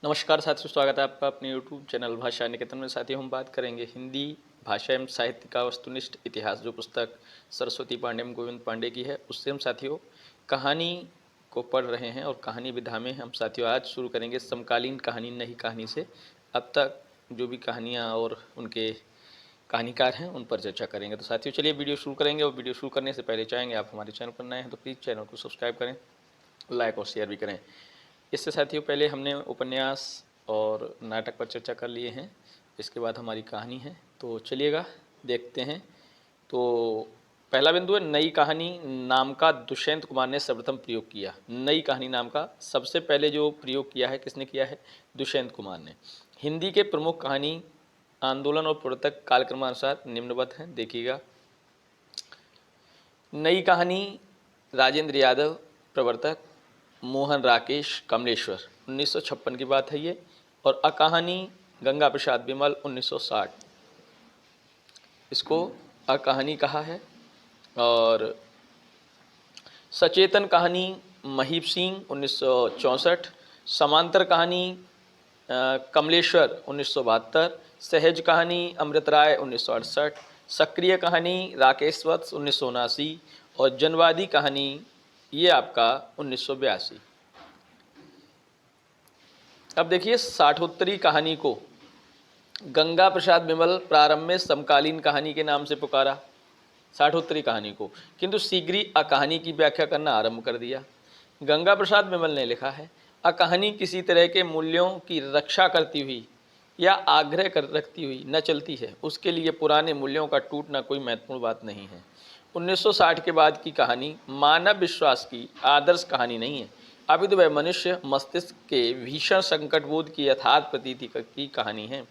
नमस्कार साथियों, स्वागत है आपका अपने YouTube चैनल भाषा निकेतन में। साथियों, हम बात करेंगे हिंदी भाषा एवं साहित्य का वस्तुनिष्ठ इतिहास, जो पुस्तक सरस्वती पांडे एवं गोविंद पांडे की है। उससे हम साथियों कहानी को पढ़ रहे हैं और कहानी विधा में हम साथियों आज शुरू करेंगे समकालीन कहानी, नई कहानी से। अब तक जो भी कहानियाँ और उनके कहानीकार हैं उन पर चर्चा करेंगे। तो साथियों चलिए वीडियो शुरू करेंगे, और वीडियो शुरू करने से पहले चाहेंगे आप हमारे चैनल पर नए हैं तो प्लीज़ चैनल को सब्सक्राइब करें, लाइक और शेयर भी करें। इससे साथियों पहले हमने उपन्यास और नाटक पर चर्चा कर लिए हैं, इसके बाद हमारी कहानी है। तो चलिएगा देखते हैं। तो पहला बिंदु है नई कहानी नाम का दुष्यंत कुमार ने सर्वप्रथम प्रयोग किया। नई कहानी नाम का सबसे पहले जो प्रयोग किया है, किसने किया है? दुष्यंत कुमार ने। हिंदी के प्रमुख कहानी आंदोलन और प्रवर्तक कालक्रमानुसार निम्नवत हैं, देखिएगा। नई कहानी राजेंद्र यादव प्रवर्तक, मोहन राकेश कमलेश्वर, 1956 की बात है ये। और अकहानी गंगा प्रसाद विमल, 1960, इसको अकहानी कहा है। और सचेतन कहानी महीप सिंह, 1964। समांतर कहानी कमलेश्वर, 1972। सहज कहानी अमृत राय, 1968। सक्रिय कहानी राकेश वत्स, 1979। और जनवादी कहानी ये आपका 1982। अब देखिए, साठोत्तरी कहानी को गंगा प्रसाद विमल प्रारंभ में समकालीन कहानी के नाम से पुकारा, साठोत्तरी कहानी को, किंतु शीघ्र ही अकहानी की व्याख्या करना आरंभ कर दिया। गंगा प्रसाद विमल ने लिखा है, अकहानी किसी तरह के मूल्यों की रक्षा करती हुई या आग्रह कर रखती हुई न चलती है, उसके लिए पुराने मूल्यों का टूटना कोई महत्वपूर्ण बात नहीं है। 1960 के बाद की कहानी मानव विश्वास की आदर्श कहानी नहीं है, अपितु वह मनुष्य मस्तिष्क के भीषण संकट बोध की यथार्थ प्रतीति की कहानी है,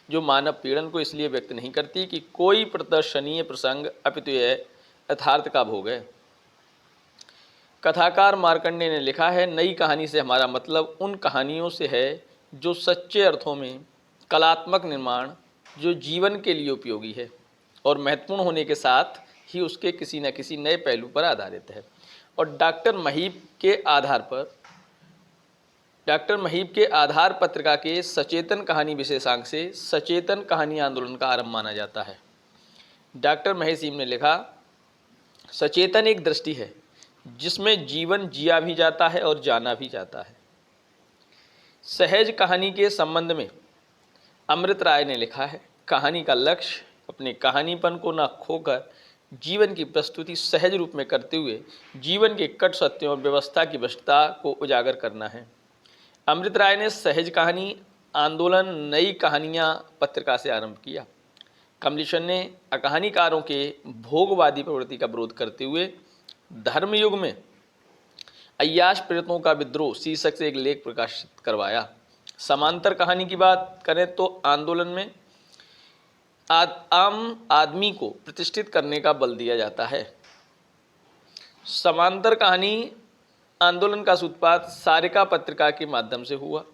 जो मानव पीड़न को इसलिए व्यक्त नहीं करती कि कोई प्रदर्शनीय प्रसंग, अपितु यह यथार्थ का भोग है। कथाकार मार्कंडेय ने लिखा है, नई कहानी से हमारा मतलब उन कहानियों से है जो सच्चे अर्थों में कलात्मक निर्माण, जो जीवन के लिए उपयोगी है और महत्वपूर्ण होने के साथ ही उसके किसी न किसी नए पहलू पर आधारित है। और डॉक्टर महीप के आधार पत्रिका के सचेतन कहानी विशेषांक से सचेतन कहानी आंदोलन का आरंभ माना जाता है। डॉक्टर महीप ने लिखा, सचेतन एक दृष्टि है जिसमें जीवन जिया भी जाता है और जाना भी जाता है। सहज कहानी के संबंध में अमृत राय ने लिखा है, कहानी का लक्ष्य अपने कहानीपन को न खोकर जीवन की प्रस्तुति सहज रूप में करते हुए जीवन के कट सत्यों और व्यवस्था की भ्रष्टता को उजागर करना है। अमृत राय ने सहज कहानी आंदोलन नई कहानियाँ पत्रिका से आरंभ किया। कमलेश्वर ने अकहानीकारों के भोगवादी प्रवृत्ति का विरोध करते हुए धर्मयुग में अय्याश प्रेरितों का विद्रोह शीर्षक से एक लेख प्रकाशित करवाया। समांतर कहानी की बात करें तो आंदोलन में आम आदमी को प्रतिष्ठित करने का बल दिया जाता है। समांतर कहानी आंदोलन का सूत्रपात सारिका पत्रिका के माध्यम से हुआ।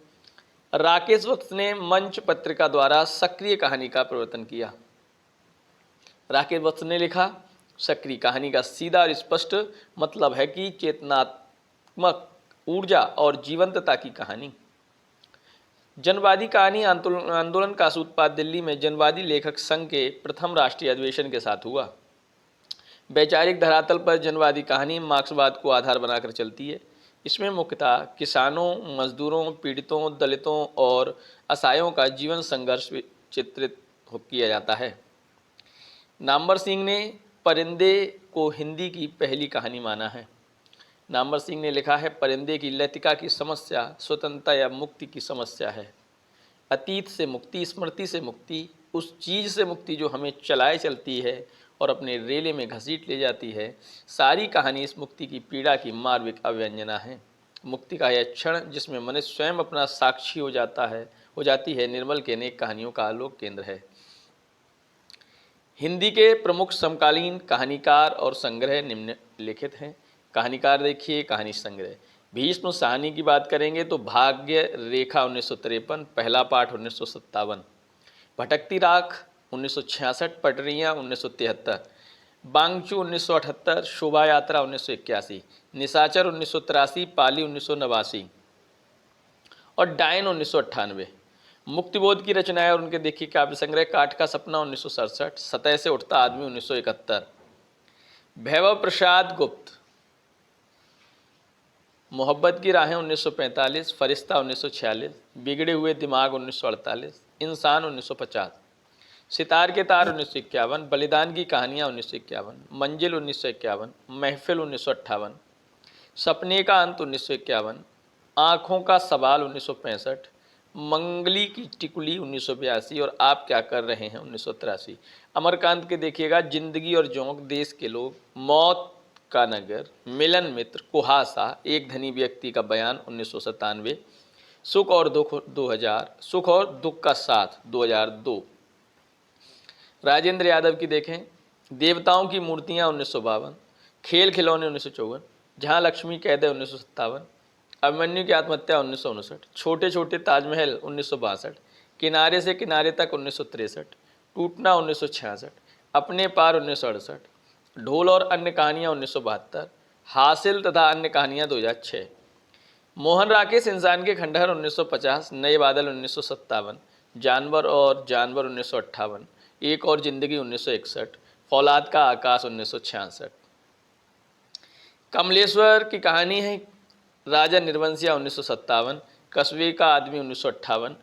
राकेश वत्स ने मंच पत्रिका द्वारा सक्रिय कहानी का प्रवर्तन किया। राकेश वत्स ने लिखा, सक्रिय कहानी का सीधा और स्पष्ट मतलब है कि चेतनात्मक ऊर्जा और जीवंतता की कहानी। जनवादी कहानी आंदोलन का सूत्रपात दिल्ली में जनवादी लेखक संघ के प्रथम राष्ट्रीय अधिवेशन के साथ हुआ। वैचारिक धरातल पर जनवादी कहानी मार्क्सवाद को आधार बनाकर चलती है। इसमें मुख्यतः किसानों, मजदूरों, पीड़ितों, दलितों और असहायों का जीवन संघर्ष चित्रित किया जाता है। नामवर सिंह ने परिंदे को हिंदी की पहली कहानी माना है। नामवर सिंह ने लिखा है, परिंदे की लतिका की समस्या स्वतंत्रता या मुक्ति की समस्या है। अतीत से मुक्ति, स्मृति से मुक्ति, उस चीज़ से मुक्ति जो हमें चलाए चलती है और अपने रेले में घसीट ले जाती है। सारी कहानी इस मुक्ति की पीड़ा की मार्मिक अव्यंजना है। मुक्ति का यह क्षण जिसमें मनुष्य स्वयं अपना साक्षी हो जाती है, निर्मल के अनेक कहानियों का आलोक केंद्र है। हिंदी के प्रमुख समकालीन कहानीकार और संग्रह निम्नलिखित हैं। कहानीकार देखिए, कहानी संग्रह भीष्म साहनी की बात करेंगे तो भाग्य रेखा 1953, पहला पाठ 1957, भटकती राख 1966, पटरियाँ 1973, बांगचू 1978, शोभा यात्रा 1981, निशाचर 1983, पाली 1989 और डायन 1998। मुक्तिबोध की रचनाएं और उनके देखिए काव्य संग्रह, काठ का सपना 1967, सतह से उठता आदमी 1971। भैरव प्रसाद गुप्त, मोहब्बत की राहें 1945, फरिश्ता 1946, बिगड़े हुए दिमाग 1948, इंसान 1950, सितार के तार 1951, बलिदान की कहानियाँ 1951, मंजिल 1951, महफिल 1958, सपने का अंत 1951, आँखों का सवाल 1965, मंगली की टिकुली 1982 और आप क्या कर रहे हैं 1983। अमरकांत के देखिएगा जिंदगी और जोंक, देश के लोग, मौत का नगर, मिलन मित्र, कुहासा, एक धनी व्यक्ति का बयान 1997, सुख और दुख 2000, सुख और दुख का साथ 2002। राजेंद्र यादव की देखें देवताओं की मूर्तियां 1952, खेल खिलौने 1954, जहां लक्ष्मी कैद है 1957, अभिमन्यु की आत्महत्या 1959, छोटे छोटे ताजमहल 1962, किनारे से किनारे तक 1963, टूटना 1966, अपने पार 1968, ढोल और अन्य कहानियाँ 1972, हासिल तथा अन्य कहानियाँ 2006, मोहन राकेश इंसान के खंडहर 1950, नए बादल 1957, जानवर और जानवर 1958, एक और जिंदगी 1961, फौलाद का आकाश 1966। कमलेश्वर की कहानी है राजा निर्वंशिया 1957, कस्बे का आदमी 1958,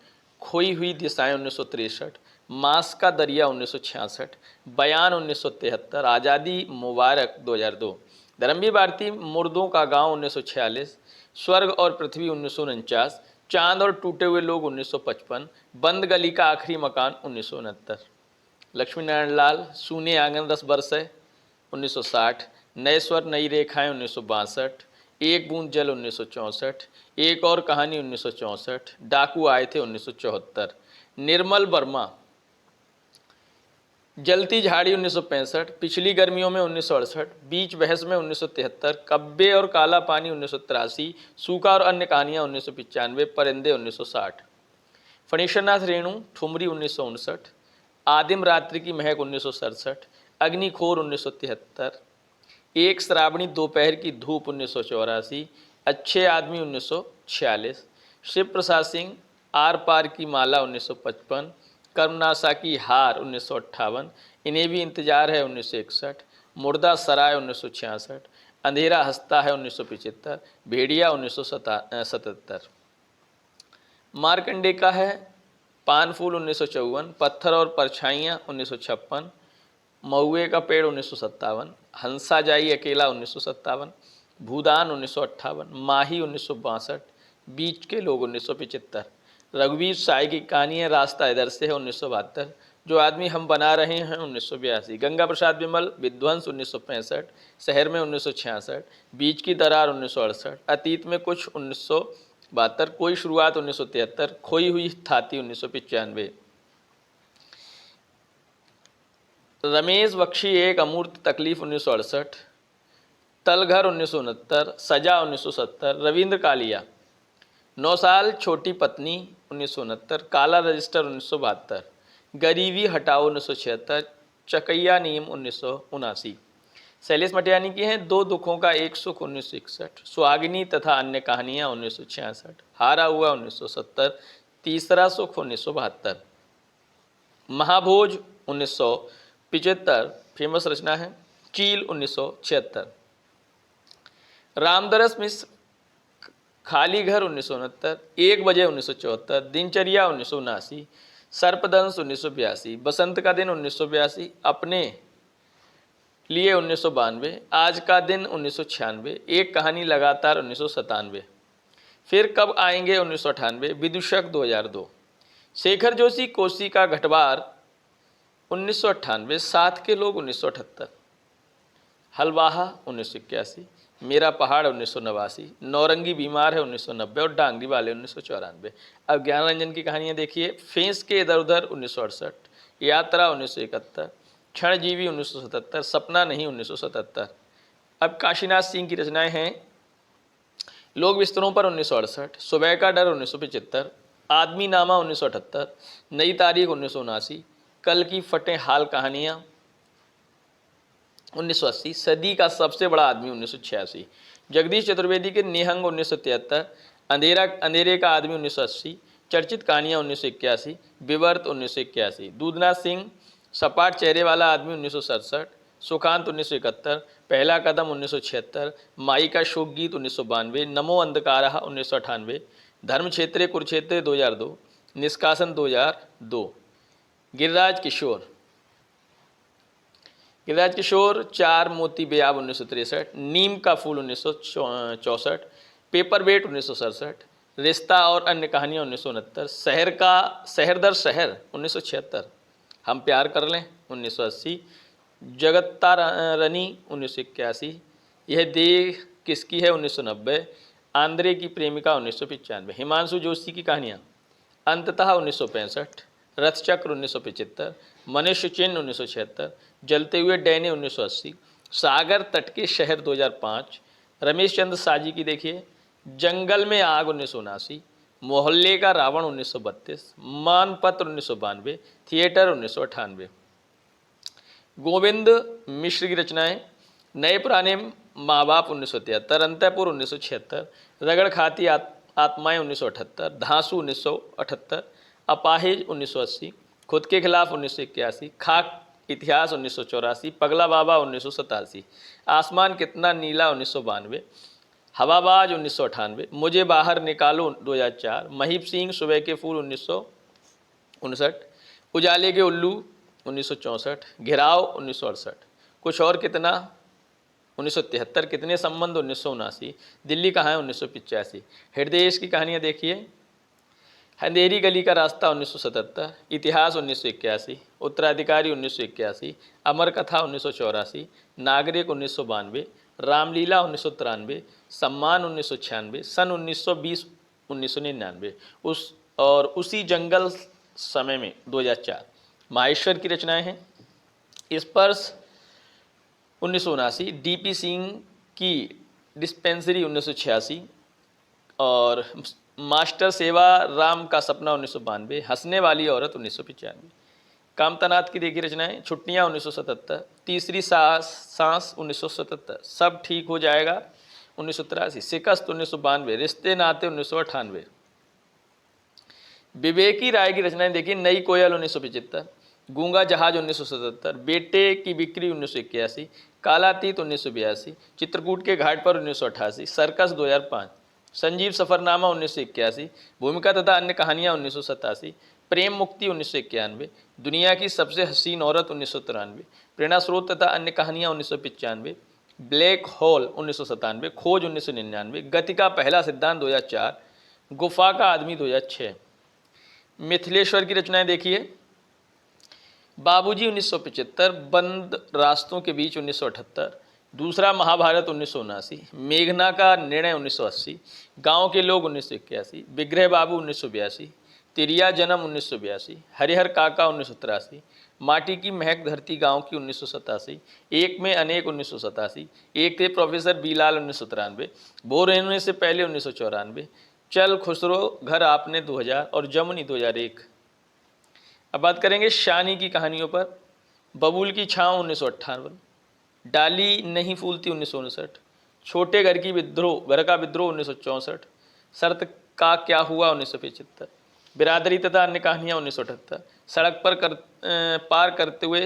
खोई हुई दिशाएं 1963, मांस का दरिया 1966, बयान 1973, आज़ादी मुबारक 2002, धर्मवीर भारती मुर्दों का गांव 1946, स्वर्ग और पृथ्वी 1949, चांद और टूटे हुए लोग 1955, बंद गली का आखिरी मकान 1969, लक्ष्मी नारायण लाल सूने आंगन 10 वर्ष है 1960, नए स्वर नई रेखाएं 1962, एक बूंद जल 1964, एक और कहानी 1964, डाकू आए थे 1974, निर्मल वर्मा जलती झाड़ी 1965, पिछली गर्मियों में 1968, बीच बहस में 1973, कब्बे और काला पानी 1983, सूखा और अन्य कहानियाँ 1995, परिंदे 1960, फणीश्वरनाथ रेणु ठुमरी 1959, आदिम रात्रि की महक 1967, अग्निखोर 1973, एक श्रावणी दोपहर की धूप 1984, अच्छे आदमी 1946, शिव प्रसाद सिंह आर पार की माला 1955, कर्मनाशा की हार 1958, इन्हें भी इंतजार है 1961, मुर्दा सराय 1966, अंधेरा हंसता है 1975, भेड़िया 1977, मार्कंडे का है पान फूल 1954, पत्थर और परछाइयाँ 1956, महुए का पेड़ 1957, हंसा जाई अकेला 1957, भूदान 1958, माही 1962, बीच के लोग 1975, रघुवीर साय की कहानी है रास्ता इधर से है 1972, जो आदमी हम बना रहे हैं 1982, गंगा प्रसाद विमल विध्वंस 1965, शहर में 1966, बीच की दरार 1968, अतीत में कुछ 1972, कोई शुरुआत 1973, खोई हुई थाती 1995, रमेश बख्शी एक अमूर्त तकलीफ 1968, तलघर 1969, सजा 1970, रविंद्र कालिया 9 साल छोटी पत्नी 1969, काला रजिस्टर 1972, गरीबी हटाओ 1976, चकैया नीम 1979, शैलेश मटियानी की हैं दो दुखों का एक सुख 1961, सुहागिनी तथा अन्य कहानियाँ 1966, हारा हुआ 1970, तीसरा सुख 1972, महाभोज 1975 फेमस रचना है, चील 1976, रामदरस मिश्र खाली घर 1969, 1 बजे 1974, दिनचर्या 1979, सर्पदंश 1982, बसंत का दिन 1982, अपने लिए 1992, आज का दिन 1996, एक कहानी लगातार 1997, फिर कब आएंगे 1998, विदूषक 2002, शेखर जोशी कोसी का घटवार 1998, साथ के लोग 1978, हलवाहा 1981, मेरा पहाड़ 1989, नौरंगी बीमार है 1990 और डांगरी वाले 1994। अब ज्ञान रंजन की कहानियाँ देखिए, फेंस के इधर उधर 1968, यात्रा 1971, क्षणजीवी 1977, सपना नहीं 1977। अब काशीनाथ सिंह की रचनाएं हैं, लोग बिस्तरों पर 1968, सुबह का डर 1975, आदमी नामा 1978, नई तारीख 1979, कल की फटे हाल कहानियाँ 1980, सदी का सबसे बड़ा आदमी 1986, जगदीश चतुर्वेदी के निहंग 1973, अंधेरे का आदमी 1980, चर्चित कहानियाँ 1981, विवर्त 1981, दूधनाथ सिंह, सपाट चेहरे वाला आदमी 1967, सुखांत 1971, पहला कदम 1976, माई का शोक गीत 1992, नमो अंधकारः 1998, धर्म क्षेत्रे कुरुक्षेत्र 2002, निष्कासन 2002। गिरिराज किशोर चार मोती बेयाब 1963, नीम का फूल 1964, पेपर वेट 1967, रिश्ता और अन्य कहानियाँ 1969, शहर दर शहर 1976, हम प्यार कर लें 1980, जगत्ता रनी 1981, यह देह किसकी है 1990, आंद्रे की प्रेमिका 1995, हिमांशु जोशी की कहानियाँ अंततः 1965, रथचक्र 1975, मनुष्य चिन्ह 1976, जलते हुए डैने 1980, सागर तट के शहर 2005, रमेश चंद्र साजी की देखिए जंगल में आग 1979, मोहल्ले का रावण 1932, मानपत्र 1992, थिएटर 1998। गोविंद मिश्र की रचनाएं नए पुराने माँ बाप 1973, अंतःपुर 1976, रगड़ खाती आत्माएं 1978, धांसू 1978, अपाहिज 1980, खुद के खिलाफ 1981, खाक इतिहास 1984, पगला बाबा 1987, आसमान कितना नीला 1992, हवाबाज 1998, मुझे बाहर निकालो 2004, महीप सिंह सुबह के फूल 1959, उजाले के उल्लू 1964, घिराव 1968, कुछ और कितना 1973, कितने संबंध 1979, दिल्ली कहाँ है 1985, हृदय की कहानियाँ देखिए अंधेरी गली का रास्ता 1977, इतिहास 1981, उत्तराधिकारी 1981, अमर कथा 1984, नागरिक 1992, रामलीला 1993, सम्मान 1996, सन 1920 1999, उसी जंगल समय में 2004। माहेश्वर की रचनाएं हैं स्पर्श 1979, डीपी सिंह की डिस्पेंसरी 1986 और मास्टर सेवा राम का सपना 1992, हंसने वाली औरत 1995। कामतानाथ की देखी रचनाएं छुट्टियां 1977, तीसरी सांस 1977, सब ठीक हो जाएगा 1983, शिकस्त 1992, रिश्ते नाते 1998। विवेकी राय की रचनाएं देखिए नई कोयल 1975, गूंगा जहाज 1977, बेटे की बिक्री 1981, कालातीत 1982, चित्रकूट के घाट पर 1988, सर्कस 2005, संजीव सफरनामा 1981, भूमिका तथा अन्य कहानियाँ 1987, प्रेम मुक्ति 1991, दुनिया की सबसे हसीन औरत 1993, प्रेरणा स्रोत तथा अन्य कहानियाँ 1995, ब्लैक होल 1997, खोज 1999, गति का पहला सिद्धांत 2004, गुफा का आदमी 2006। मिथिलेश्वर की रचनाएं देखिए बाबूजी 1975, बंद रास्तों के बीच 1978, दूसरा महाभारत 1979, मेघना का निर्णय 1980, गांव के लोग 1981, विग्रह बाबू 1982, तिरिया जन्म 1982, हरिहर काका 1983, माटी की महक धरती गांव की 1987, एक में अनेक 1987, एक थे प्रोफेसर बीलाल 1993, भोर होने से पहले 1994, चल खुसरो घर आपने 2000 और जमुनी 2001। अब बात करेंगे शानी की कहानियों पर। बबूल की छाँव 1958, डाली नहीं फूलती 1959, छोटे घर का विद्रोह 1964, शर्त का क्या हुआ 1975, बिरादरी तथा अन्य कहानियाँ 1978, सड़क पर पार करते हुए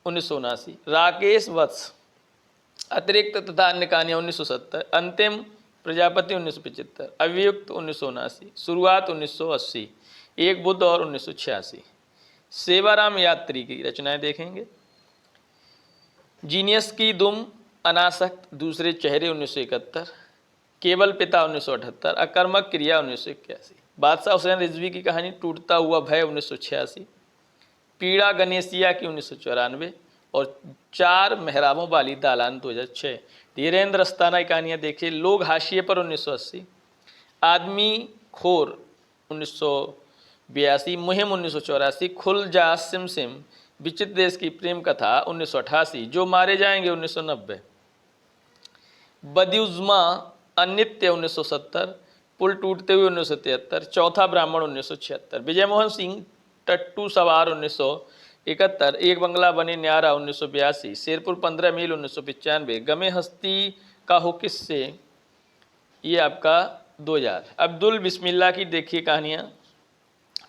1979, राकेश वत्स अतिरिक्त तथा अन्य कहानियाँ 1970, अंतिम प्रजापति 1975, अभियुक्त 1979, शुरुआत 1980, एक बुद्ध और 1986। सेवाराम यात्री की रचनाएं देखेंगे जीनियस की दुम, अनासक्त, दूसरे चेहरे 1971, केवल पिता 1978, अकर्मक क्रिया 1981, बादशाह हुसैन रिजवी की कहानी टूटता हुआ भय 1986, पीड़ा गणेशिया की 1994 और चार मेहराबों वाली दालान 2006। धीरेन्द्र अस्थाना की कहानियाँ देखिए लोग हाशिए पर 1980, आदमी खोर 1982, मुहिम 1984, खुल जा सिम सिम, विचित्र देश की प्रेम कथा 1988, जो मारे जाएंगे 1990, बदियुज्मा अनित्य 1970, पुल टूटते हुए 1973, चौथा ब्राह्मण 1976, विजय मोहन सिंह टट्टू सवार 1971, एक बंगला बने न्यारा 1982, शेरपुर 15 मील 1995, गमे हस्ती का हो किससे, ये आपका 2000। अब्दुल बिस्मिल्लाह की देखिए कहानियाँ।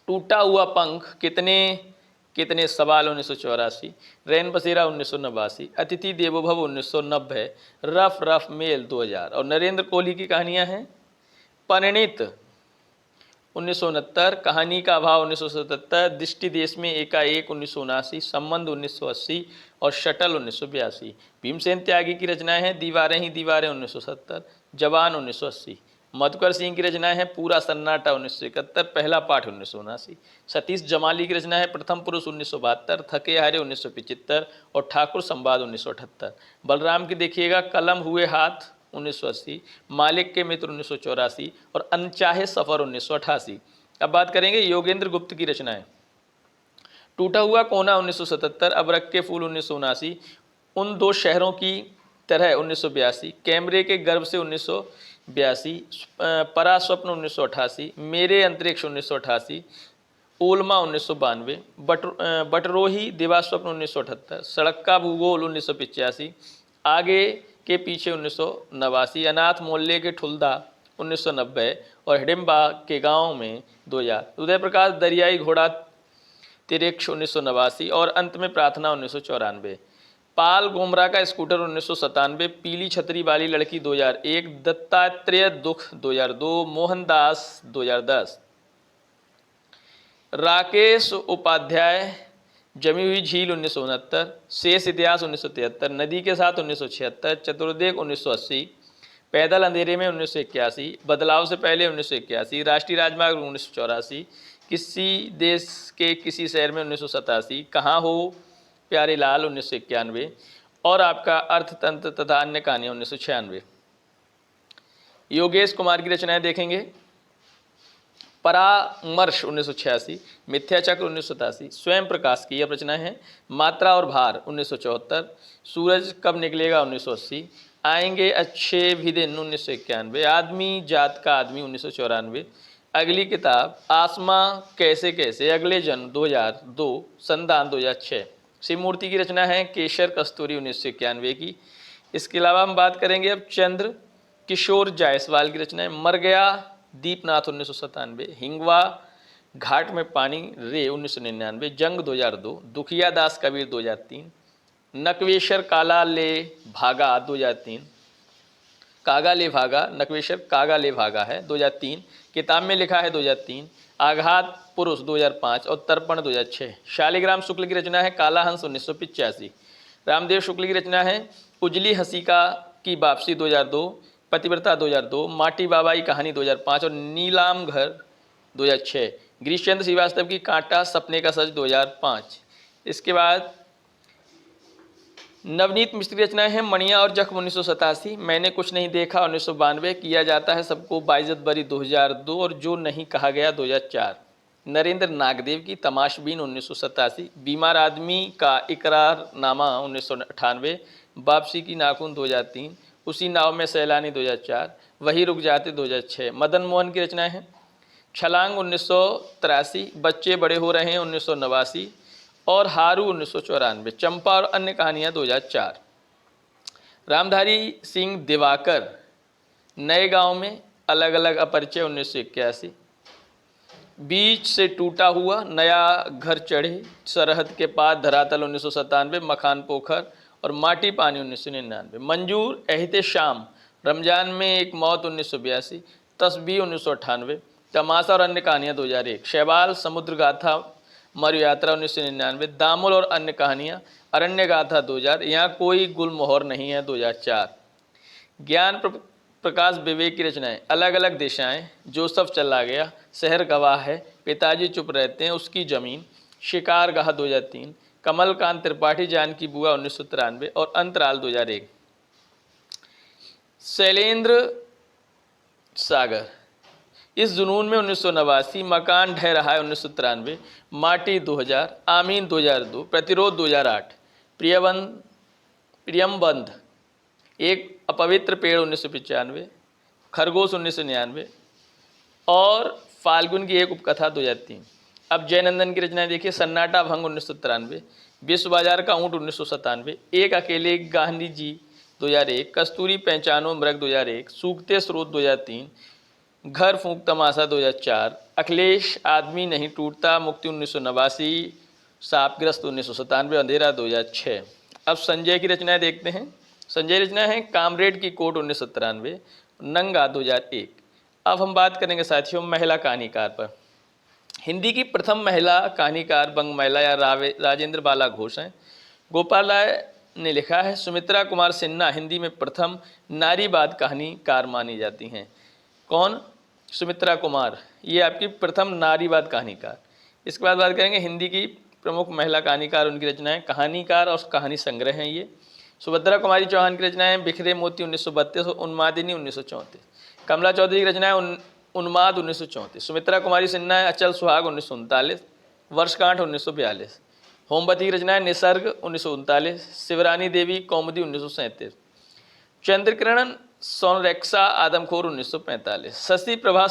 टूटा हुआ पंख कितने कितने सवाल 1984, रैन बसेरा 1989, अतिथि देवो भव 1990, रफ रफ मेल 2000। और नरेंद्र कोहली की कहानियाँ हैं। परिणित 1969, कहानी का अभाव 1977, दृष्टि देश में एकाएक 1979, संबंध 1980 और शटल 1982। भीमसेन त्यागी की रचनाएं हैं। दीवारें ही दीवारें 1970, जवान 1980। मधुकर सिंह की रचनाएं हैं। पूरा सन्नाटा 1971, पहला पाठ 1979। सतीश जमाली की रचना है। प्रथम पुरुष 1972, थके हारे 1975 और ठाकुर संवाद 1978। बलराम की देखिएगा, कलम हुए हाथ 1980, मालिक के मित्र 1984 और अनचाहे सफ़र 1988। अब बात करेंगे योगेंद्र गुप्त की रचनाएं। टूटा हुआ कोना 1977, अबरक के फूल 1979, उन दो शहरों की तरह 1982, कैमरे के गर्भ से 1982, परास्वप्न 1988, मेरे अंतरिक्ष 1988, ओलमा 1992, बटरोही दिवास्वप्न 1978, सड़क का भूगोल 1985, आगे के पीछे 1989, अनाथ मोहल्ले के ठुल्दा 1990 और हिडिम्बा के गांव में 2000। उदय प्रकाश दरियाई घोड़ा तिरक्ष 1989 और अंत में प्रार्थना 1994। पाल गोमरा का स्कूटर 1997, पीली छतरी वाली लड़की 2001, दत्तात्रेय दुख 2002, मोहनदास 2010। राकेश उपाध्याय जमी हुई झील 1969, शेष इतिहास 1973, नदी के साथ 1976, चतुर्देव 1980, पैदल अंधेरे में 1981, बदलाव से पहले 1981, राष्ट्रीय राजमार्ग 1984, किसी देश के किसी शहर में 1987, कहाँ हो प्यारे लाल 1991 और आपका अर्थतंत्र तथा अन्य कहानियाँ 1996। योगेश कुमार की रचनाएं देखेंगे। परामर्श 1986, मिथ्याचक्र 1987, स्वयं प्रकाश की यह रचनाएं हैं। मात्रा और भार 1974, सूरज कब निकलेगा 1980, आएंगे अच्छे भी दिन 1991, आदमी जात का आदमी 1994। अगली किताब आसमां कैसे कैसे अगले जन्म 2002, संदान 2006। शिव मूर्ति की रचना है केशर कस्तूरी 1991 की। इसके अलावा हम बात करेंगे अब चंद्र किशोर जायसवाल की रचना है। मर गया दीपनाथ 1997, हिंगवा घाट में पानी रे 1999, जंग 2002, दुखिया दास कबीर 2003, नकवेश्वर काला ले भागा 2003, कागा ले भागा नकवेश्वर कागा ले भागा है 2003, किताब में लिखा है 2003, आघात पुरुष 2005 और तर्पण 2006। शालिग्राम शुक्ल की रचना है काला हंस 1985। रामदेव शुक्ल की रचना है उजली हसीका की वापसी 2002, पतिव्रता 2002, माटी बाबाई कहानी 2005 और नीलाम घर 2006। गिरीशचंद्र श्रीवास्तव की कांटा सपने का सच 2005। इसके बाद नवनीत मिश्र की रचनाएं हैं मणिया और जख्म 1987, मैंने कुछ नहीं देखा 1992, किया जाता है सबको बाइज्जत बरी 2002 और जो नहीं कहा गया 2004। नरेंद्र नागदेव की तमाशबीन 1987, बीमार आदमी का इकरारनामा 1998, वापसी की नाखून 2003, उसी नाव में सैलानी 2004, वही रुक जाते 2006। मदन मोहन की रचनाएं हैं छलांग 1983, बच्चे बड़े हो रहे हैं 1989 और हारू 1994, चंपा और अन्य कहानियाँ 2004। रामधारी सिंह दिवाकर नए गांव में अलग अलग अपरिचय 1981, बीच से टूटा हुआ नया घर चढ़े सरहद के पास धरातल 1997, मखान पोखर और माटी पानी 1999। मंजूर एहतेशाम रमजान में एक मौत 1982, तस्बीह 1998, तमाशा और अन्य कहानियाँ 2001। शैवाल समुद्र गाथा मरु यात्रा 1999, दामुल और अन्य कहानियाँ अरण्य गाथा 2000, यहाँ कोई गुलमोहर नहीं है 2004। ज्ञान प्रकाश विवेक की रचनाएं अलग अलग दिशाएं, जोसफ चला गया, शहर गवाह है, पिताजी चुप रहते हैं, उसकी ज़मीन, शिकार गाह 2003, कमलकांत त्रिपाठी जानकी बुआ 1993 और अंतराल 2001। शैलेंद्र सागर इस जुनून में 1989, मकान ढह रहा है 1993, माटी 2000, आमीन 2002, प्रतिरोध 2008, प्रियमबंध एक अपवित्र पेड़ 1995, खरगोश 1999 और फाल्गुन की एक उपकथा 2003। अब जयनंदन की रचनाएं देखिए। सन्नाटा भंग 1993, विश्व बाजार का ऊँट 1997, एक अकेले गांधी जी 2001, कस्तूरी पहचानो मृग 2001, सूखते स्रोत 2003, घर फूंक तमाशा 2004, अखिलेश आदमी नहीं टूटता मुक्ति 1989, शापग्रस्त 1997, अंधेरा 2006। अब संजय की रचनाएं देखते हैं। संजय रचना है कामरेड की कोट 1993, नंगा 2001। अब हम बात करेंगे साथियों महिला कहानीकार पर। हिंदी की प्रथम महिला कहानीकार बंग महिला या राजेंद्र बाला घोष हैं। गोपाल राय ने लिखा है। सुमित्रा कुमार सिन्हा हिंदी में प्रथम नारीवाद कहानीकार मानी जाती हैं। कौन? सुमित्रा कुमार, ये आपकी प्रथम नारीवाद कहानीकार। इसके बाद बात करेंगे हिंदी की प्रमुख महिला कहानीकार, उनकी रचनाएं कहानीकार और कहानी संग्रह हैं ये। सुभद्रा कुमारी चौहान की रचनाएं बिखरे मोती 1932 और उन्मादिनी 1934। कमला चौधरी की रचनाएं उन्माद 1934। सुमित्रा कुमारी सिन्हा अचल सुहाग 1939, वर्षगांठ 1942। होमवती की रचनाएं निसर्ग 1939, शिवरानी देवी कौमुदी 1937। चंद्रकिरण सोनरेक्सा आदमखोर 1945। शशि प्रभा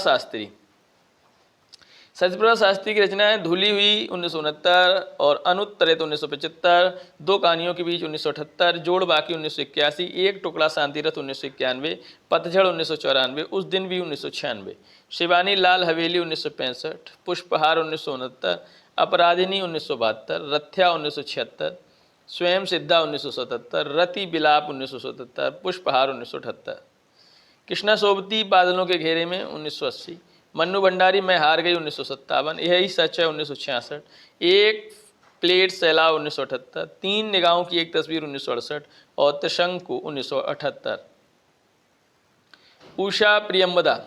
शास्त्री की रचनाएं धुली हुई 1969 और अनुत्तरित 1975, दो कहानियों के बीच 1978, जोड़ बाकी 1981, एक टुकड़ा शांतिरथ 1991, पतझड़ 1994, उस दिन भी 1996, शिवानी लाल हवेली 1965, पुष्पहार 1969, अपराधिनी 1972, रथ्या 1976, स्वयं सिद्धा 1977, रति बिलाप 1977, पुष्पहार 1978, कृष्णा सोबती बादलों के घेरे में 1980, मन्नू भंडारी मैं हार गई 1957, यही सच है 1966, एक प्लेट सैलाब 1978, तीन निगाहों की एक तस्वीर 1968 और त्रिशंकु 1978। उषा प्रियंवदा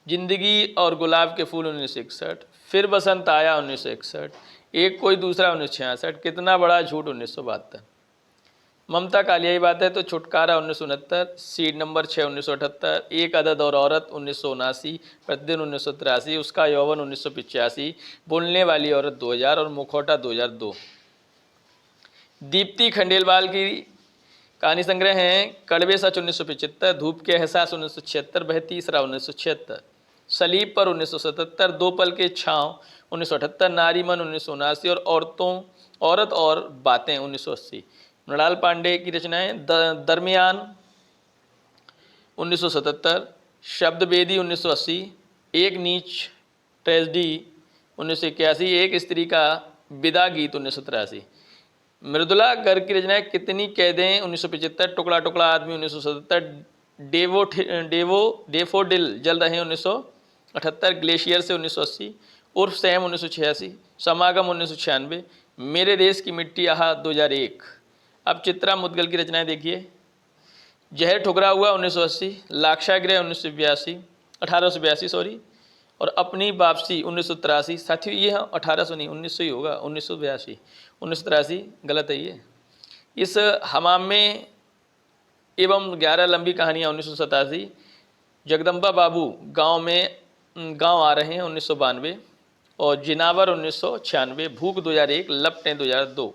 जिंदगी और गुलाब के फूल 1961, फिर बसंत आया 1961, एक कोई दूसरा 1966, कितना बड़ा झूठ 1972। ममता कालियाई बात है तो छुटकारा 1969, सीड नंबर 6 1978, एक अदद और औरत 1979, प्रतिदिन 1983, उसका यौवन 1985, बोलने वाली औरत 2000 और मुखौटा 2002। दीप्ति खंडेलवाल की कहानी संग्रह हैं कड़वे सच 1975, धूप के एहसास 1976, वह तीसरा 1976, सलीब पर 1977, दो पल के छाँव 1978, नारीमन 1979 और औरत और बातें 1980। मृणाल पांडे की रचनाएं दरमियान 1977, शब्दवेदी 1980, एक नीच ट्रेजेडी 1981, एक स्त्री का विदा गीत 1983। मृदुला गर्ग की रचनाएं कितनी कैदें 1975, टुकड़ा टुकड़ा आदमी 1977, डेफोडिल जल रहे 1978, ग्लेशियर से 1980, उर्फ सैम 1986, समागम 1996, मेरे देश की मिट्टी आहा 2001। अब चित्रा मुदगल की रचनाएं देखिए। जहर ठुकरा हुआ 1980, लाक्षागृह 1882 सॉरी, और अपनी वापसी 1983। साथियों ये 1800 नहीं 1900 ही होगा, 1983 गलत है ये। इस हमाम में एवं 11 लंबी कहानियाँ 1987, जगदम्बा बाबू गांव आ रहे हैं 1992, और जिनावर 1996, भूख 2001, लपटें 2002।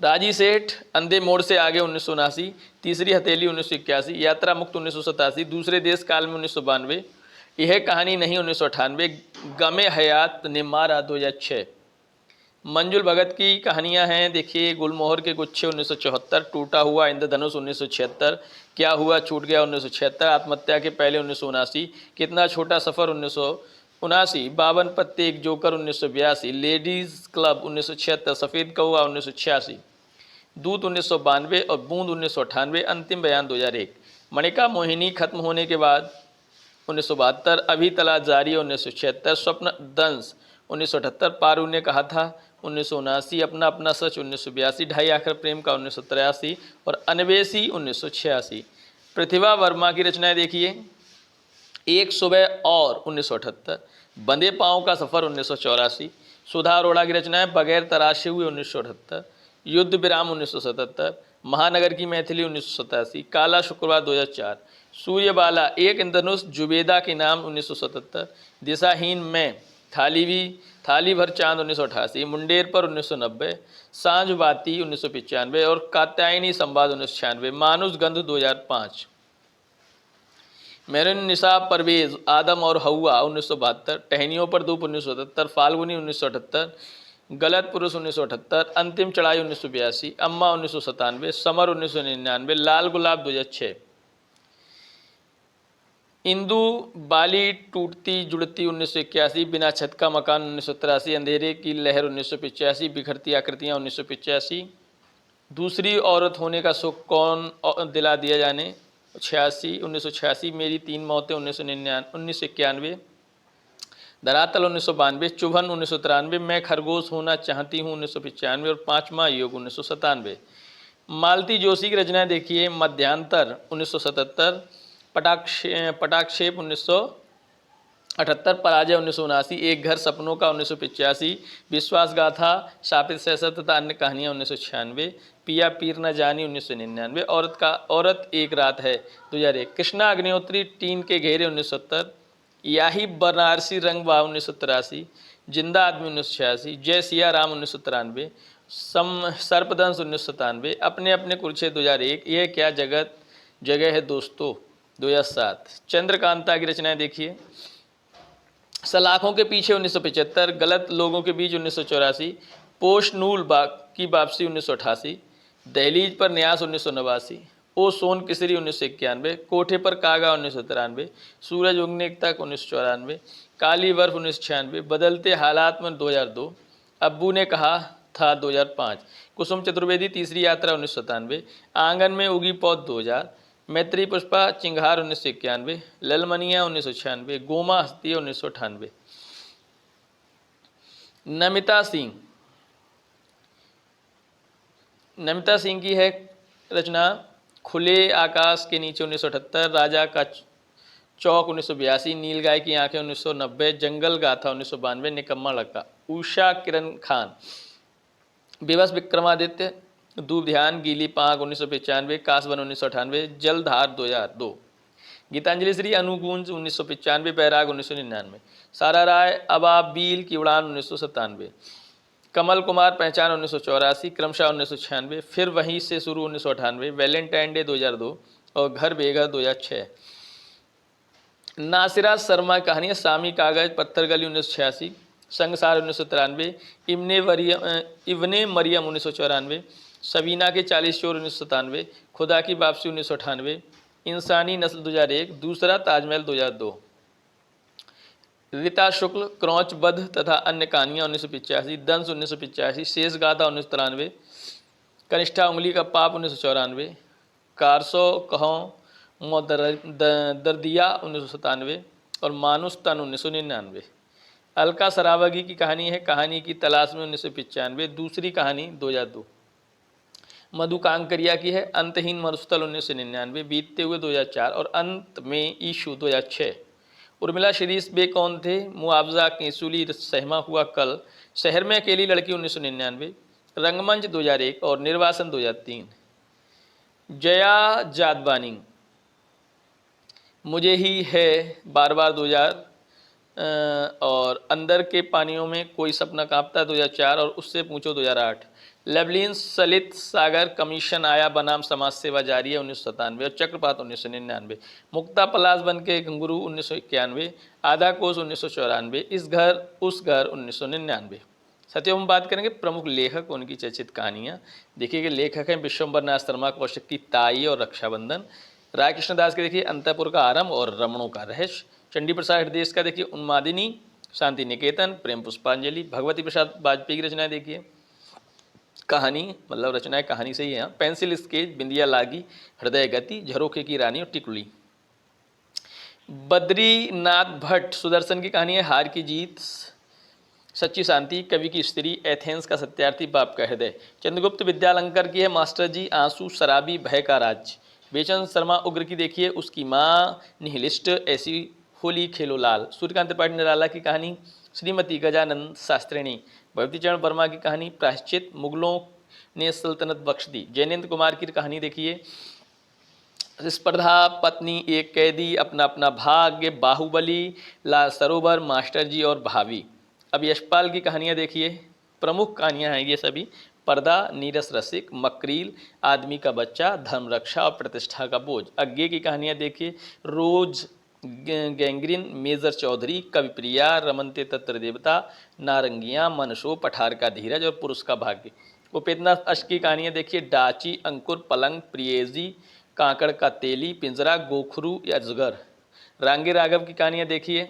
राजी सेठ अंधे मोड़ से आगे 1979, तीसरी हथेली 1981, यात्रा मुक्त 1987, दूसरे देश काल में 1992, यह कहानी नहीं 1998, गमे हयात ने मारा 2006। मंजुल भगत की कहानियां हैं देखिए, गुलमोहर के गुच्छे 1974, टूटा हुआ इंद्रधनुष 1976, क्या हुआ छूट गया 1976, आत्महत्या के पहले 1979, कितना छोटा सफ़र 1979, 52 पत्ते एक जोकर 1982, लेडीज़ क्लब 1976, सफ़ेद कौआ 1986, दूत 1992 और बूंद 1998, अंतिम बयान 2001। मणिका मोहिनी खत्म होने के बाद 1972, अभी तलाश जारी 1976, स्वप्न दंश 1978, पारू ने कहा था 1979, अपना अपना सच 1982, ढाई आखिर प्रेम का 1983 और अन्वेषी 1986। प्रतिभा वर्मा की रचनाएं देखिए। एक सुबह और 1978, बंदे पाँव का सफ़र 1984, सुधा अरोड़ा की रचनाएं बगैर तराशे हुए 1978, युद्ध विराम 1977, महानगर की मैथिली 1987, काला शुक्रवार 2004, सूर्यबाला एक इंद्रधनुष जुबेदा के नाम 1977, दिशाहीन में थाली भर चांद 1988, मुंडेर पर 1990, सांझ बाती 1995 और कात्यायनी संवाद 1996, मानुष गंध 2005। मेरिन निसा परवेज आदम और हवा 1972, टहनियों पर धूप 1977, फाल्गुनी 1978, गलत पुरुष 1978, अंतिम चढ़ाई 1982, अम्मा 1997, समर 1999, लाल गुलाब 2006। इंदु बाली टूटती जुड़ती 1981, बिना छत का मकान 1983, अंधेरे की लहर 1985, बिखरती आकृतियाँ 1985, दूसरी औरत होने का सुख कौन दिला दिया जाने 1986, मेरी 3 मौतें 1991, धरातल 1992, चुभन 1993, मैं खरगोश होना चाहती हूँ 1995 और 5वां योग 1997। मालती जोशी की रचना देखिए, मध्यांतर 1977, पटाक्षेप 1978, पराजय 1979, एक घर सपनों का 1985, विश्वासगाथा, शापित सैसर तथा अन्य कहानियाँ 1996, पिया पीर न जानी 1999, औरत एक रात है 2001, कृष्णा अग्निहोत्री टीन के घेरे 1970, याही बनारसी रंग बा 1983, जिंदा आदमी 1986, जय सिया राम 1993, सर्पदंश 1997, अपने अपने कुरुक्षेत्र 2001, यह क्या जगह है दोस्तों 2007। चंद्रकांता की रचनाएं देखिए, सलाखों के पीछे 1975, गलत लोगों के बीच 1984, पोष नूल बाग की वापसी 1988, दहलीज पर न्यास 1989, ओ सोन किसरी 1991, कोठे पर कागा 1993, सूरज उगने तक 1994, काली बर्फ 1996, बदलते हालात में 2002, अब्बू ने कहा था 2005, कुसुम चतुर्वेदी तीसरी यात्रा 1997, आंगन में उगी पौध 2000, मैत्री पुष्पा चिंगार 1991, ललमनिया 1996, गोमा हस्ती 1998। नमिता सिंह की है रचना खुले आकाश के नीचे 1978, राजा का चौक 1982, नीलगाय की आंखें 1990, जंगल गाथा 1992, निकम्मा लड़का। उषा किरण खान, बेबस विक्रमादित्य, दूब ध्यान, गीली पाक 1995, कासवन 1998, जलधार 2002, गीतांजलि श्री अनुगूंज 1995, बैराग 1999, सारा राय अबाबील की उड़ान 1997, कमल कुमार पहचान 1984, क्रमशः 1996, फिर वहीं से शुरू 1998, वैलेंटाइन डे 2002 और घर बेघर 2006। नासिरा शर्मा की कहानी सामी कागज पत्थर गली 1986, संगसार 1993, इब्ने मरियम 1994, सबीना के 40 चोर 1997, खुदा की वापसी 1998, इंसानी नस्ल 2001, दूसरा ताजमहल 2002, रीता शुक्ल क्रौचबद्ध तथा अन्य कहानियाँ 1985, दंश 1985, शेष गाथा 1993, कनिष्ठा उंगली का पाप 1994, कारसो कहों दर्दिया 1997 और मानुस तन 1999। अलका सरावगी की कहानी है कहानी की तलाश में 1995, दूसरी कहानी 2002। मधु कांकरिया की है अंतहीन मरुस्थल 1999, बीतते हुए 2004 और अंत में ईशु 2006। उर्मिला शिरीष बे कौन थे, मुआवजा केसुली सहमा हुआ कल, शहर में अकेली लड़की 1999, रंगमंच 2001 और निर्वासन 2003। जया जादवानी मुझे ही है बार बार 2000 और अंदर के पानियों में कोई सपना कांपता 2004 और उससे पूछो 2008। लेबलिन सलित सागर कमीशन आया बनाम समाज सेवा जारी है 1997 और चक्रपात 1999। मुक्ता पलाश बन के घुंघरू 1991, आधा कोस 1994, इस घर उस घर 1999। साथियों हम बात करेंगे प्रमुख लेखक उनकी चर्चित कहानियाँ। देखिए कि लेखक हैं विश्वम्बर नाथ शर्मा कौशिक की ताई और रक्षाबंधन, राय कृष्णदास के देखिए अंतःपुर का आरंभ और रमणों का रहस्य, चंडी प्रसाद हृदय का देखिए उन्मादिनी, शांति निकेतन, प्रेम पुष्पांजलि, भगवती प्रसाद वाजपेयी की रचनाएं देखिए कहानी मतलब रचनाएं कहानी से ही है, पेंसिल स्केच, बिंदिया लागी, हृदय गति, झरोखे की रानी और टिकुली। बद्रीनाथ भट्ट सुदर्शन की कहानी है हार की जीत, सच्ची शांति, कवि की स्त्री, एथेंस का सत्यार्थी, बाप का हृदय। चंद्रगुप्त विद्यालंकर की है मास्टर जी, आंसू, शराबी, भय का राज। बेचन शर्मा उग्र की देखिए उसकी माँ, निहिलिस्ट, ऐसी होली खेलो लाल। सूर्यकांत त्रिपाठी निराला की कहानी श्रीमती गजानंद शास्त्रिणी। भगवती चरण वर्मा की कहानी प्रायश्चित, मुगलों ने सल्तनत बख्श दी। जैनेन्द्र कुमार की कहानी देखिए स्पर्धा, पत्नी, एक कैदी, अपना अपना भाग्य, बाहुबली, लाल सरोवर, मास्टर जी और भाभी। अब यशपाल की कहानियाँ देखिए, प्रमुख कहानियाँ हैं ये सभी, पर्दा, नीरस रसिक, मकरील, आदमी का बच्चा, धर्म रक्षा और प्रतिष्ठा का बोझ। अज्ञे की कहानियाँ देखिए रोज गैंग्रीन, मेजर चौधरी, कविप्रिया, रमनते तत्र देवता, नारंगियाँ, मनसो, पठार का धीरज और पुरुष का भाग्य। उपेंद्रनाथ अश्क की कहानियाँ देखिए डाची, अंकुर, पलंग, प्रियेजी, कांकड़ का तेली, पिंजरा, गोखरू या अजगर। रांगे राघव की कहानियाँ देखिए,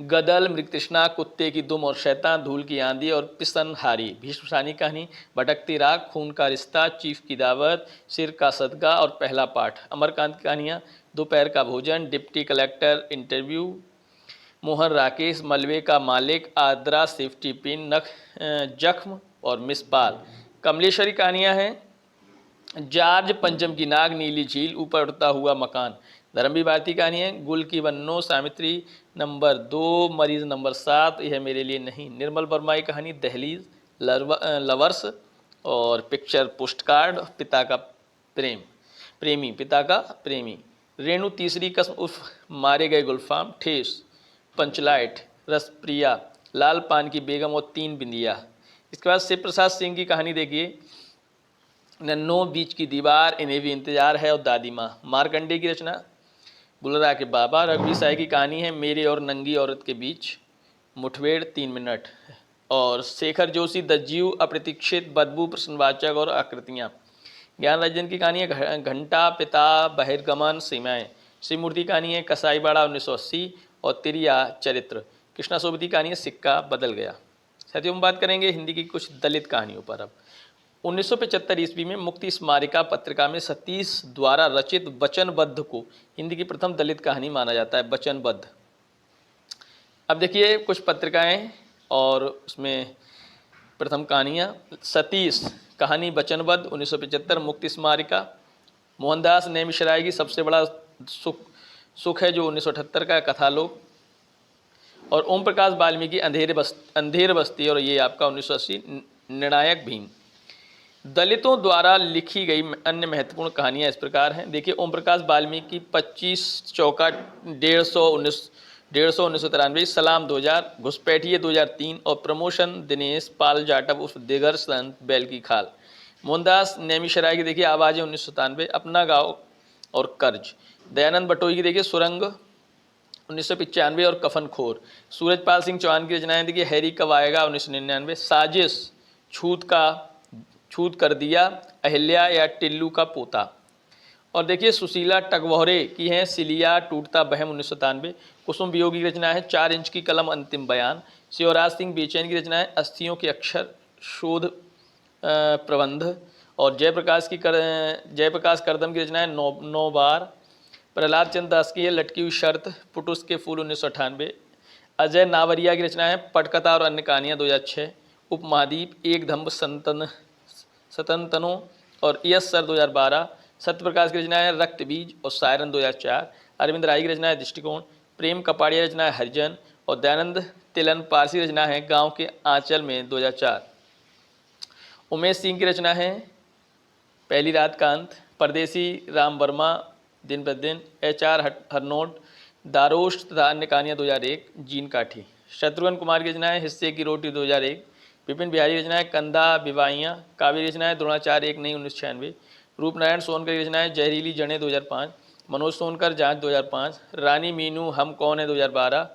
गदल, मृगतृष्णा, कुत्ते की दुम और शैतान, धूल की आंधी और पिसनहारी, भीष्मशानी कहानी, भटकती राख, खून का रिश्ता, चीफ की दावत, सिर का सदका और पहला पाठ। अमरकांत की कहानियाँ, दोपहर का भोजन, deputy collector interview, Mohan Rakesh, मलबे का मालिक, आद्रा, सेफ्टी पिन, नख जख्म और मिसपाल। कमलेश्वरी कहानियाँ हैं, जॉर्ज पंचम की नाग, नीली झील, ऊपर उड़ता हुआ मकान। धर्मवीर भारती कहानी है, गुल की बन्नो, सावित्री नंबर 2, मरीज नंबर 7, यह मेरे लिए नहीं। निर्मल वर्मा की कहानी दहलीज, लवर्स और पिक्चर पोस्टकार्ड, पिता का प्रेमी, पिता का प्रेमी। रेणु तीसरी कसम उर्फ मारे गए गुलफाम, ठेस, पंचलाइट, रसप्रिया, लाल पान की बेगम और 3 बिंदिया। इसके बाद शिव प्रसाद सिंह की कहानी देखिए, नन्नो, बीच की दीवार, इन्हें भी इंतजार है और दादी माँ। मारकंडे की रचना बुलरा के बाबा। रघुवीर साय की कहानी है मेरे और नंगी औरत के बीच, मुठभेड़ 3 मिनट। और शेखर जोशी दज्यू, अप्रतीक्षित, बदबू, प्रश्नवाचक और आकृतियाँ। ज्ञान रंजन की कहानी है घंटा, पिता, बहिर्गमन, सीमाएं। शिवमूर्ति की कहानी है कसाईबाड़ा 1980 और तिरिया चरित्र। कृष्णा सोबती की कहानी है सिक्का बदल गया। साथियों, हम बात करेंगे हिंदी की कुछ दलित कहानियों पर। अब 1975 ईस्वी में मुक्ति स्मारिका पत्रिका में सतीश द्वारा रचित वचनबद्ध को हिंदी की प्रथम दलित कहानी माना जाता है। वचनबद्ध। अब देखिए कुछ पत्रिकाएं और उसमें प्रथम कहानियाँ। सतीश कहानी वचनबद्ध 1975, मुक्ति स्मारिका। मोहनदास नेमिशराय की सबसे बड़ा सुख है जो 1978 का कथालोक। और ओम प्रकाश वाल्मीकि अंधेर बस्ती, और ये आपका 1980 निर्णायक भीम। दलितों द्वारा लिखी गई अन्य महत्वपूर्ण कहानियाँ इस प्रकार हैं। देखिए, ओम प्रकाश वाल्मीकि 25 चौका 150 1993, सलाम 2000, घुसपैठिए 2003 और प्रमोशन दिनेश पाल जाटव उर्फ दिगर संत बैल की खाल। मोहनदास नेमिशराय की देखिए आवाज़ें 1997, अपना गाँव और कर्ज। दयानंद बटोई की देखिए सुरंग 1995 और कफनखोर। सूरजपाल सिंह चौहान की रचनाएं देखिए हैरी कब आएगा 1999, साजिश, छूत कर दिया, अहिल्या या टिल्लू का पोता। और देखिए सुशीला टगवहरे की हैं सिलिया टूटता बहम 1997। कुसुम वियोगी की रचना है 4 इंच की कलम अंतिम बयान। शिवराज सिंह बेचैन की रचना है अस्थियों के अक्षर शोध प्रबंध। और जयप्रकाश करदम की रचना है नौ बार। प्रहलाद चंद्र दास की है लटकी हुई शर्त, पुटुस के फूल 1998। अजय नावरिया की रचना है पटकथा और अन्य कहानियाँ 2006। उपमहाद्वीप, एक धम्ब सतंतनों और यस सर 2012। सत्यप्रकाश की रचना है रक्त बीज और सायरन 2004। अरविंद राय की रचना है दृष्टिकोण। प्रेम कपाड़िया रचना है हरिजन। और दयानंद तिलन पारसी रचना है गांव के आंचल में 2004। उमेश सिंह की रचना है पहली रात का अंत। परदेसी राम वर्मा दिन प्रतिदिन। HR हरनोट दारोश तथा अन्य कहानियाँ 2001। जीन काठी। शत्रुघ्न कुमार की रचना है हिस्से की रोटी 2001। विपिन बिहारी रचना है कंधा विवाहियाँ। काव्य रचना है द्रोणाचार्य 1 नई 1996। रूपनारायण सोनकर की रचना है जहरीली जड़ें 2005। मनोज सोनकर जांच 2005। रानी मीनू हम कौन है 2012।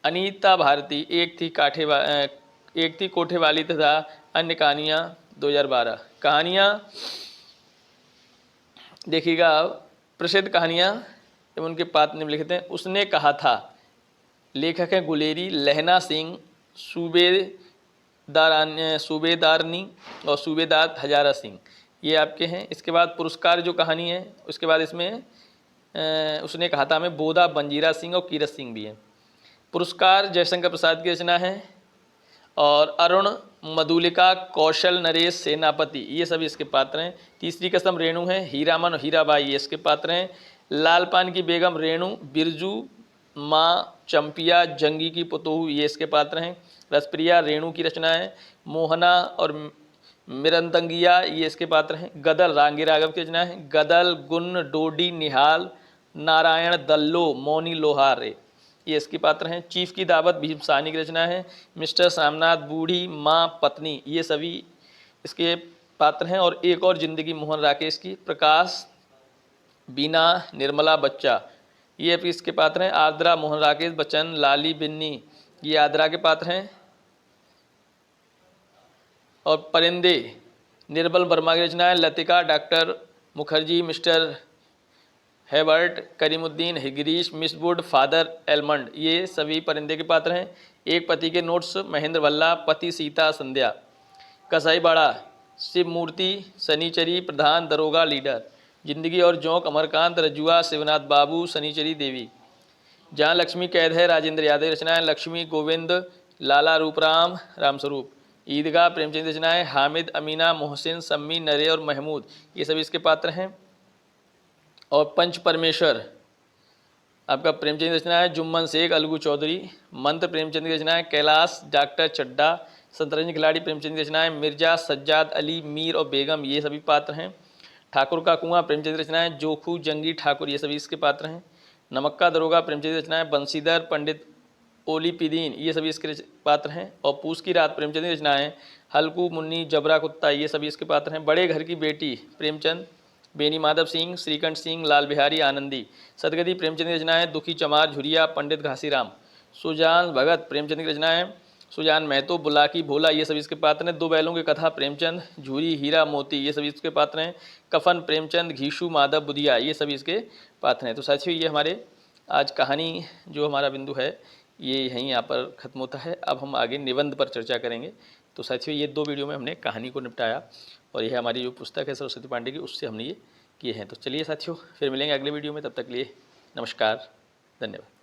अनीता भारती एक थी कोठे वाली तथा अन्य कहानियाँ 2012। कहानियाँ देखिएगा आप, प्रसिद्ध कहानियाँ एवं उनके पात्र निम्नलिखित हैं। उसने कहा था, लेखक हैं गुलेरी। लहना सिंह, सूबेदारनी और सूबेदार हजारा सिंह, ये आपके हैं। इसके बाद पुरस्कार जो कहानी है उसके बाद इसमें उसने कहा था हमें बोधा बंजीरा सिंह और कीरत सिंह भी हैं। पुरस्कार जयशंकर प्रसाद की रचना है। और अरुण मधुलिका, कौशल नरेश सेनापति, ये सभी इसके पात्र हैं। तीसरी कसम रेणु है। हीरामन और हीराबाई ये इसके पात्र हैं। लालपान की बेगम रेणु, बिरजू माँ चंपिया जंगी की पुतोहू ये इसके पात्र हैं। रसप्रिया रेणु की रचना है। मोहना और मिरंदंगिया ये इसके पात्र हैं। गदल रांगे राघव की रचना है। गदल गुण डोडी निहाल नारायण दल्लो मौनी लोहारे ये इसके पात्र हैं। चीफ की दावत भीम साहनी की रचना है। मिस्टर सामनाथ, बूढ़ी माँ पत्नी ये सभी इसके पात्र हैं। और एक और जिंदगी मोहन राकेश की। प्रकाश, बीना, निर्मला बच्चा ये भी इसके पात्र हैं। आद्रा मोहन राकेश बच्चन, लाली बिन्नी ये आद्रा के पात्र हैं। और परिंदे निर्बल वर्मा की रचना है। Latika, doctor Mukherjee, mister Hebert, Karimuddin, हिगरीश, मिसवुड, फादर एलमंड, ये सभी परिंदे के पात्र हैं। एक पति के नोट्स, महेंद्र भल्ला, पति सीता संध्या। कसाईबाड़ा, शिव मूर्ति, शनिचरी, प्रधान, दरोगा, लीडर। जिंदगी और जोंक, अमरकांत, रजुआ, शिवनाथ बाबू, शनिचरी देवी। जहाँ लक्ष्मी कैद है, राजेंद्र यादव रचनाएं, लक्ष्मी, गोविंद, लाला रूपराम, रामस्वरूप। ईदगाह, प्रेमचंद रचनाएं, हामिद, अमीना, मोहसिन, सम्मी, नरे और महमूद, ये सभी इसके पात्र हैं। और पंच परमेश्वर आपका प्रेमचंद रचना है, जुम्मन शेख, अलगू चौधरी। मंत्र, प्रेमचंद की रचना है, कैलाश, डॉक्टर चड्डा। शतरंज खिलाड़ी, प्रेमचंद की रचना है, मिर्जा, सज्जाद अली, मीर और बेगम, ये सभी पात्र हैं। ठाकुर का कुआं, प्रेमचंद की रचना है, जोखू, जंगी, ठाकुर, ये सभी इसके पात्र हैं। नमक का दरोगा, प्रेमचंद की रचना है, बंसीधर, पंडित ओलीपीदीन, ये सभी इसके पात्र हैं। और पूस की रात, प्रेमचंद की रचनाएं, हल्कू, मुन्नी, जबरा कुत्ता, ये सभी इसके पात्र हैं। बड़े घर की बेटी, प्रेमचंद। बेनी माधव सिंह, श्रीकंठ सिंह, लाल बिहारी आनंदी। सदगति, प्रेमचंद की रचनाएं, दुखी चमार, झुरिया, पंडित घासीराम। सुजान भगत, प्रेमचंद की रचनाएं, सुजान महतो, बुलाकी, भोला, ये सभी इसके पात्र हैं। दो बैलों की कथा, प्रेमचंद। झूरी, हीरा, मोती, ये सभी इसके पात्र हैं। कफन, प्रेमचंद। घीशू, माधव, बुदिया, ये सभी इसके पात्र हैं। तो साथियों, ये हमारे आज कहानी जो हमारा बिंदु है ये यहीं यहाँ पर ख़त्म होता है। अब हम आगे निबंध पर चर्चा करेंगे। तो साथियों, ये 2 वीडियो में हमने कहानी को निपटाया और यह हमारी जो पुस्तक है सरस्वती पांडे की, उससे हमने ये किए हैं। तो चलिए साथियों, फिर मिलेंगे अगले वीडियो में। तब तक लिए नमस्कार, धन्यवाद।